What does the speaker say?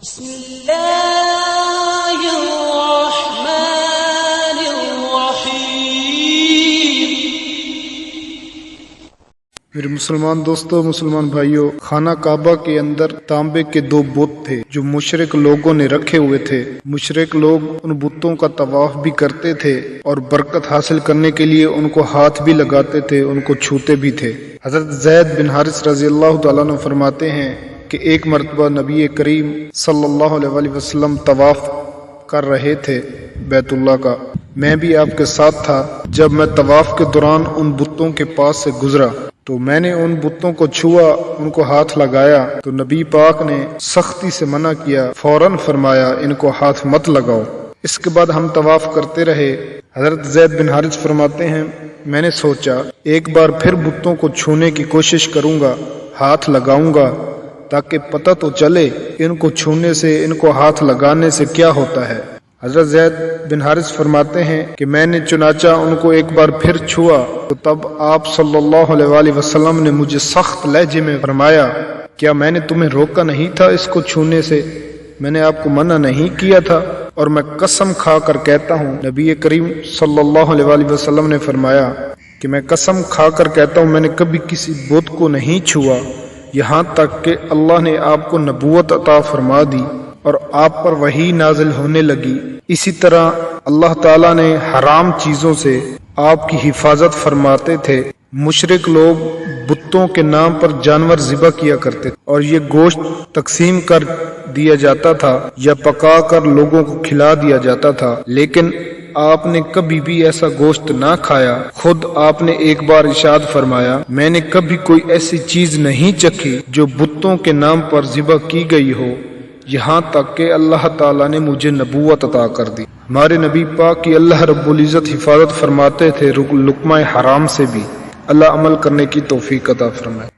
بسم اللہ الرحمن الرحیم۔ میرے مسلمان دوستو، مسلمان بھائیوں، خانہ کعبہ کے اندر تانبے کے 2 بت تھے جو مشرک لوگوں نے رکھے ہوئے تھے۔ مشرک لوگ ان بتوں کا طواف بھی کرتے تھے اور برکت حاصل کرنے کے لیے ان کو ہاتھ بھی لگاتے تھے، ان کو چھوتے بھی تھے۔ حضرت زید بن حارث رضی اللہ تعالیٰ عنہ فرماتے ہیں کہ ایک مرتبہ نبی کریم صلی اللہ علیہ وسلم طواف کر رہے تھے بیت اللہ کا، میں بھی آپ کے ساتھ تھا۔ جب میں طواف کے دوران ان بتوں کے پاس سے گزرا تو میں نے ان بتوں کو چھوا، ان کو ہاتھ لگایا تو نبی پاک نے سختی سے منع کیا، فوراً فرمایا ان کو ہاتھ مت لگاؤ۔ اس کے بعد ہم طواف کرتے رہے۔ حضرت زید بن حارث فرماتے ہیں میں نے سوچا ایک بار پھر بتوں کو چھونے کی کوشش کروں گا، ہاتھ لگاؤں گا تاکہ پتہ تو چلے ان کو چھونے سے، ان کو ہاتھ لگانے سے کیا ہوتا ہے۔ حضرت زید بن حارث فرماتے ہیں کہ میں نے چنانچہ ان کو ایک بار پھر چھوا تو تب آپ صلی اللہ علیہ وسلم نے مجھے سخت لہجے میں فرمایا، کیا میں نے تمہیں روکا نہیں تھا اس کو چھونے سے؟ میں نے آپ کو منع نہیں کیا تھا؟ اور میں قسم کھا کر کہتا ہوں، نبی کریم صلی اللہ علیہ وسلم نے فرمایا کہ میں قسم کھا کر کہتا ہوں میں نے کبھی کسی بت کو نہیں چھوا یہاں تک کہ اللہ نے آپ کو نبوت عطا فرما دی اور آپ پر وحی نازل ہونے لگی۔ اسی طرح اللہ تعالیٰ نے حرام چیزوں سے آپ کی حفاظت فرماتے تھے۔ مشرک لوگ بتوں کے نام پر جانور ذبح کیا کرتے تھے اور یہ گوشت تقسیم کر دیا جاتا تھا یا پکا کر لوگوں کو کھلا دیا جاتا تھا، لیکن آپ نے کبھی بھی ایسا گوشت نہ کھایا۔ خود آپ نے ایک بار ارشاد فرمایا، میں نے کبھی کوئی ایسی چیز نہیں چکھی جو بتوں کے نام پر ذبح کی گئی ہو، یہاں تک کہ اللہ تعالیٰ نے مجھے نبوت عطا کر دی۔ ہمارے نبی پاک کی اللہ رب العزت حفاظت فرماتے تھے لقمہ حرام سے بھی۔ اللہ عمل کرنے کی توفیق عطا فرمائے۔